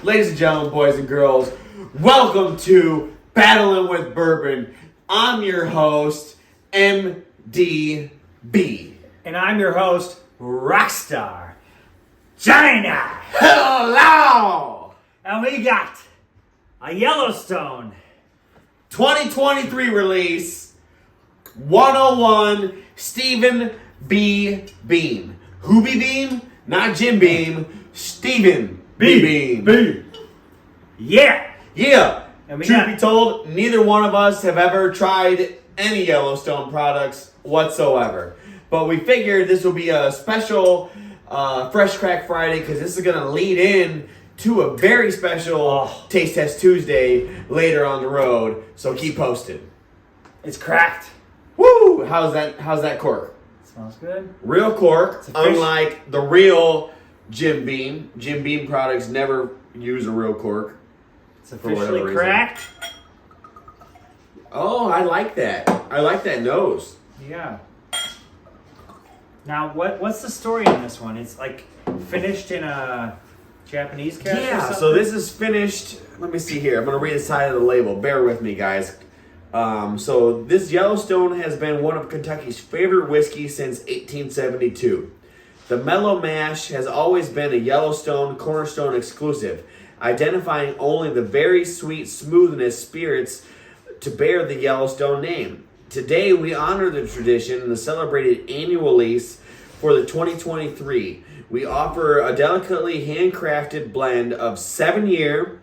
Ladies and gentlemen, boys and girls, welcome to Battling with Bourbon. I'm your host, MDB. And I'm your host, Rockstar China. Hello! And we got a Yellowstone 2023 release, 101 Stephen B. Beam. Who be Beam? Not Jim Beam. Stephen B. Beam. Yeah. Yeah. And Truth be told, neither one of us have ever tried any Yellowstone products whatsoever. But we figured this will be a special Fresh Crack Friday because this is going to lead in to a very special Taste Test Tuesday later on the road. So keep posted. It's cracked. Woo! How's that cork? Smells good. Real cork, unlike the real Jim Beam. Jim Beam products never use a real cork. It's officially cracked. Oh, I like that. I like that nose. Yeah. Now, what's the story on this one? It's like finished in a Japanese cask or something? So this is finished. Let me see here. I'm going to read the side of the label. Bear with me, guys. So this Yellowstone has been one of Kentucky's favorite whiskeys since 1872. The mellow mash has always been a Yellowstone Cornerstone exclusive, identifying only the very sweet smoothness spirits to bear the Yellowstone name. Today we honor the tradition in the celebrated annual release for the 2023. We offer a delicately handcrafted blend of 7-year,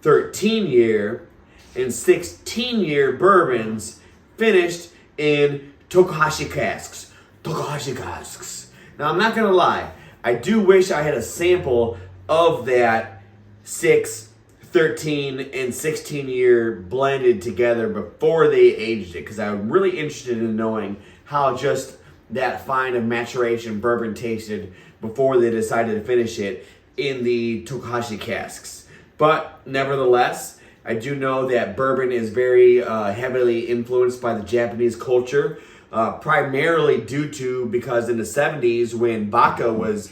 13-year, and 16-year bourbons finished in Tokaji Casks. Tokaji Casks. Now, I'm not going to lie. I do wish I had a sample of that 6, 13, and 16-year blended together before they aged it, because I'm really interested in knowing how just that fine of maturation bourbon tasted before they decided to finish it in the Tokaji Casks. But nevertheless, I do know that bourbon is very heavily influenced by the Japanese culture, primarily because in the 70s when vodka was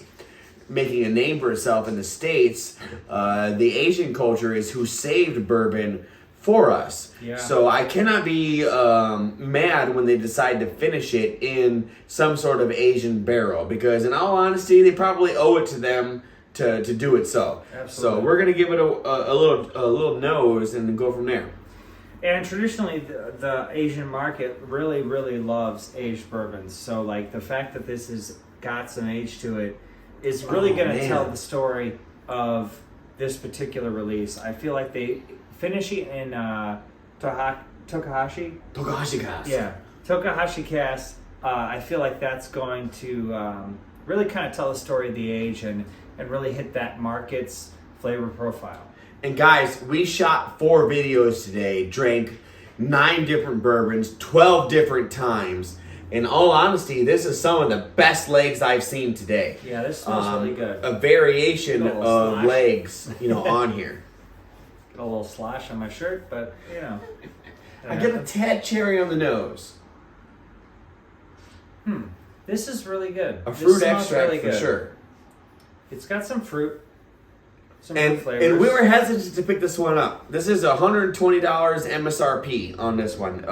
making a name for itself in the States, the Asian culture is who saved bourbon for us. Yeah. So I cannot be mad when they decide to finish it in some sort of Asian barrel, because in all honesty, they probably owe it to them to do it so. Absolutely. So we're gonna give it a little nose and go from there. And traditionally, the Asian market really, really loves aged bourbons. So, like, the fact that this has got some age to it is really going to tell the story of this particular release. I feel like they finish it in Tokaji Casks. Yeah, Tokaji Casks. I feel like that's going to really kind of tell the story of the age and really hit that market's flavor profile. And guys, we shot 4 videos today, drank 9 different bourbons, 12 different times. In all honesty, this is some of the best legs I've seen today. Yeah, this smells really good. A variation of slash. legs, on here. Got a little slash on my shirt, but, I get a tad cherry on the nose. This is really good. A fruit this extract really for good. sure. It's got some fruit. Some And good flavors. we were hesitant to pick this one up. This is $120 MSRP on this one.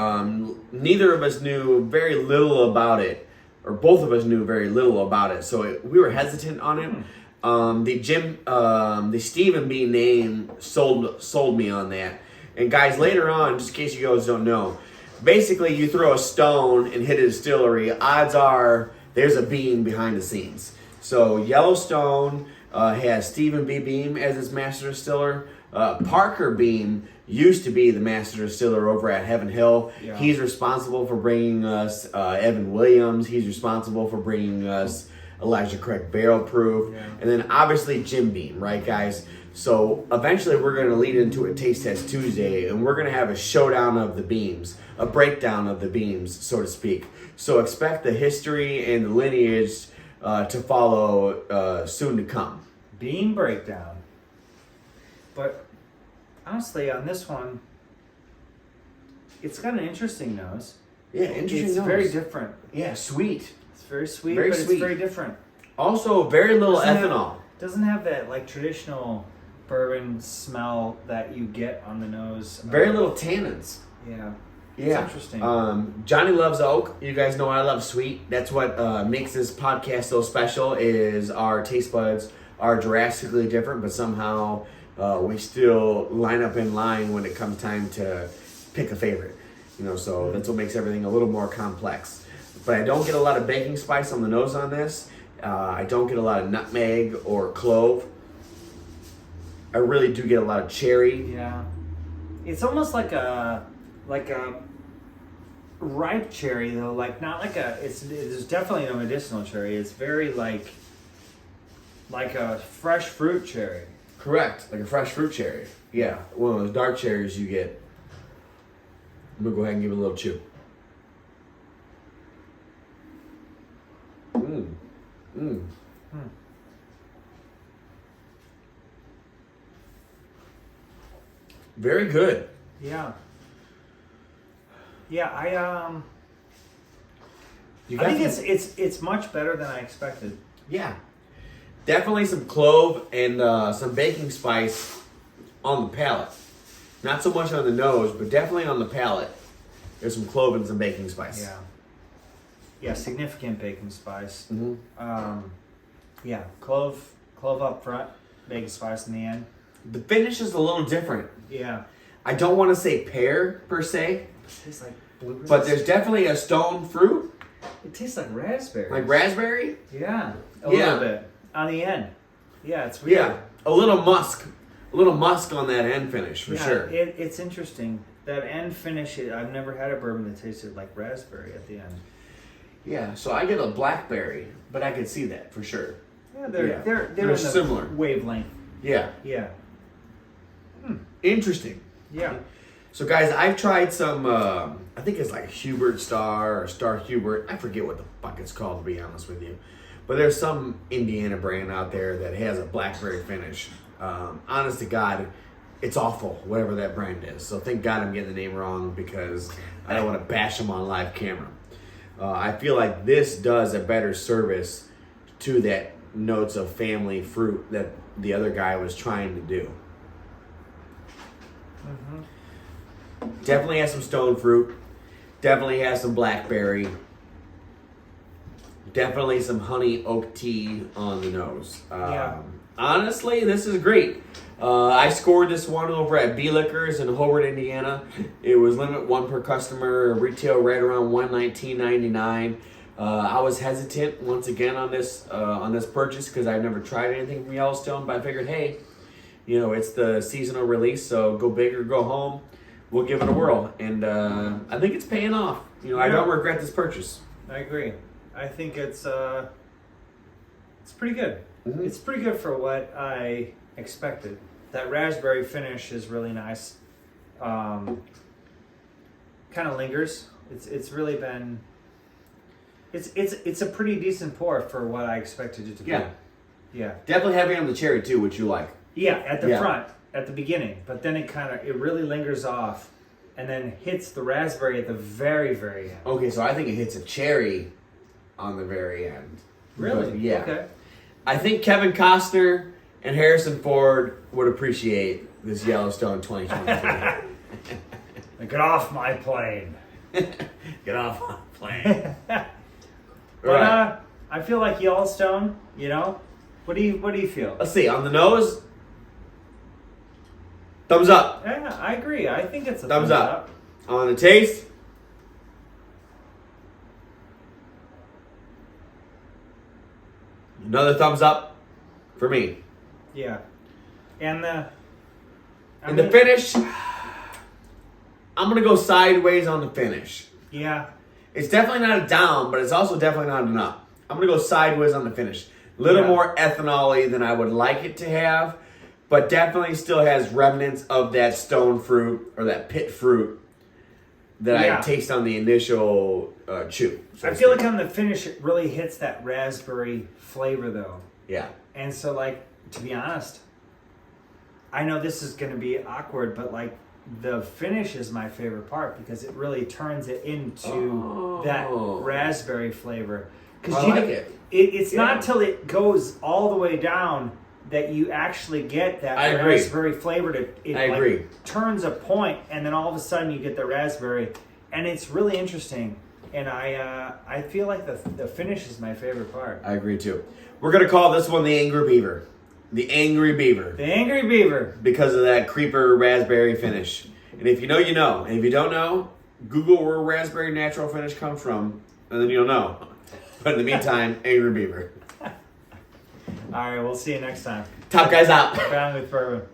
Neither of us knew very little about it, or both of us knew very little about it, so we were hesitant on it. The Stephen B name sold me on that. And guys, later on, just in case you guys don't know, basically you throw a stone and hit a distillery, odds are there's a beam behind the scenes. So Yellowstone has Stephen B. Beam as its master distiller. Parker Beam used to be the master distiller over at Heaven Hill. Yeah. He's responsible for bringing us Evan Williams. He's responsible for bringing us Elijah Craig Barrel Proof. Yeah. And then obviously Jim Beam, right, guys? So eventually we're going to lead into a Taste Test Tuesday, and we're going to have a showdown of the beams, a breakdown of the beams, so to speak. So expect the history and the lineage to follow soon to come. Beam breakdown. But honestly, on this one, it's got an interesting nose. Yeah, interesting It's nose. very different. Yeah, sweet. It's very sweet, Very but sweet. it's very different. Also, very little ethanol. Doesn't have that like traditional bourbon smell that you get on the nose. Very little tannins. Yeah. Yeah. It's interesting. Johnny loves oak. You guys know I love sweet. That's what makes this podcast so special is our taste buds are drastically different, but somehow we still line up in line when it comes time to pick a favorite. So that's what makes everything a little more complex. But I don't get a lot of baking spice on the nose on this. I don't get a lot of nutmeg or clove. I really do get a lot of cherry. Yeah. It's almost like a ripe cherry though, like not like there's definitely no medicinal cherry. It's very like a fresh fruit cherry. Correct, like a fresh fruit cherry. Yeah, one of those dark cherries you get. I'm gonna go ahead and give it a little chew. Very good. Yeah. Yeah, I think it's much better than I expected. Yeah, definitely some clove and some baking spice on the palate. Not so much on the nose, but definitely on the palate. There's some clove and some baking spice. Yeah. Yeah, significant baking spice. Mm-hmm. Yeah, clove up front, baking spice in the end. The finish is a little different. Yeah. I don't want to say pear per se. It tastes like blueberries. But there's definitely a stone fruit. It tastes like raspberry. Like raspberry? Yeah. A little bit. On the end. Yeah, it's weird. Yeah. A little musk. A little musk on that end finish, for sure. It's interesting. That end finish, I've never had a bourbon that tasted like raspberry at the end. Yeah, so I get a blackberry, but I could see that for sure. Yeah, they're in the similar wavelength. Yeah. Yeah. Interesting. Yeah. So guys, I've tried some, I think it's like Hubert Star or Star Hubert. I forget what the fuck it's called, to be honest with you. But there's some Indiana brand out there that has a blackberry finish. Honest to God, it's awful, whatever that brand is. So thank God I'm getting the name wrong because I don't want to bash them on live camera. I feel like this does a better service to that notes of family fruit that the other guy was trying to do. Mm-hmm. Definitely has some stone fruit. Definitely has some blackberry. Definitely some honey oak tea on the nose. Honestly, this is great. I scored this one over at B Liquors in Hobart, Indiana. It was limit one per customer, retail right around $119.99. I was hesitant once again on this purchase because I've never tried anything from Yellowstone, but I figured, hey, it's the seasonal release, so go big or go home. We'll give it a whirl, and I think it's paying off. I don't regret this purchase. I agree. I think it's pretty good. Mm-hmm. It's pretty good for what I expected. That raspberry finish is really nice. Kind of lingers. It's really been. It's a pretty decent pour for what I expected it to be. Yeah. Definitely heavy on the cherry too, which you like. Yeah, at the front, at the beginning, but then it really lingers off, and then hits the raspberry at the very, very end. Okay, so I think it hits a cherry on the very end. Really? But, yeah. Okay. I think Kevin Costner and Harrison Ford would appreciate this Yellowstone 2023. Get off my plane. Get off my plane. But I feel like Yellowstone. What do you feel? Let's see. On the nose, thumbs up. Yeah, I agree. I think it's a thumbs up. On the taste, another thumbs up for me. Yeah. And the finish, I'm going to go sideways on the finish. Yeah. It's definitely not a down, but it's also definitely not an up. I'm going to go sideways on the finish. A little more ethanol-y than I would like it to have, but definitely still has remnants of that stone fruit or that pit fruit that I taste on the initial chew. I feel like on the finish, it really hits that raspberry flavor, though. Yeah. And so, to be honest, I know this is going to be awkward, but, the finish is my favorite part because it really turns it into that raspberry flavor. I like it. It's not till it goes all the way down that you actually get that I agree. raspberry flavored. It I agree. Like turns a point, and then all of a sudden you get the raspberry, and it's really interesting. And I feel like the finish is my favorite part. I agree too. We're gonna call this one the Angry Beaver. The Angry Beaver. The Angry Beaver. Because of that creeper raspberry finish. And if you know, you know. And if you don't know, Google where raspberry natural finish comes from, and then you'll know. But in the meantime, Angry Beaver. All right, we'll see you next time. Top guys out. Found with Bourbon.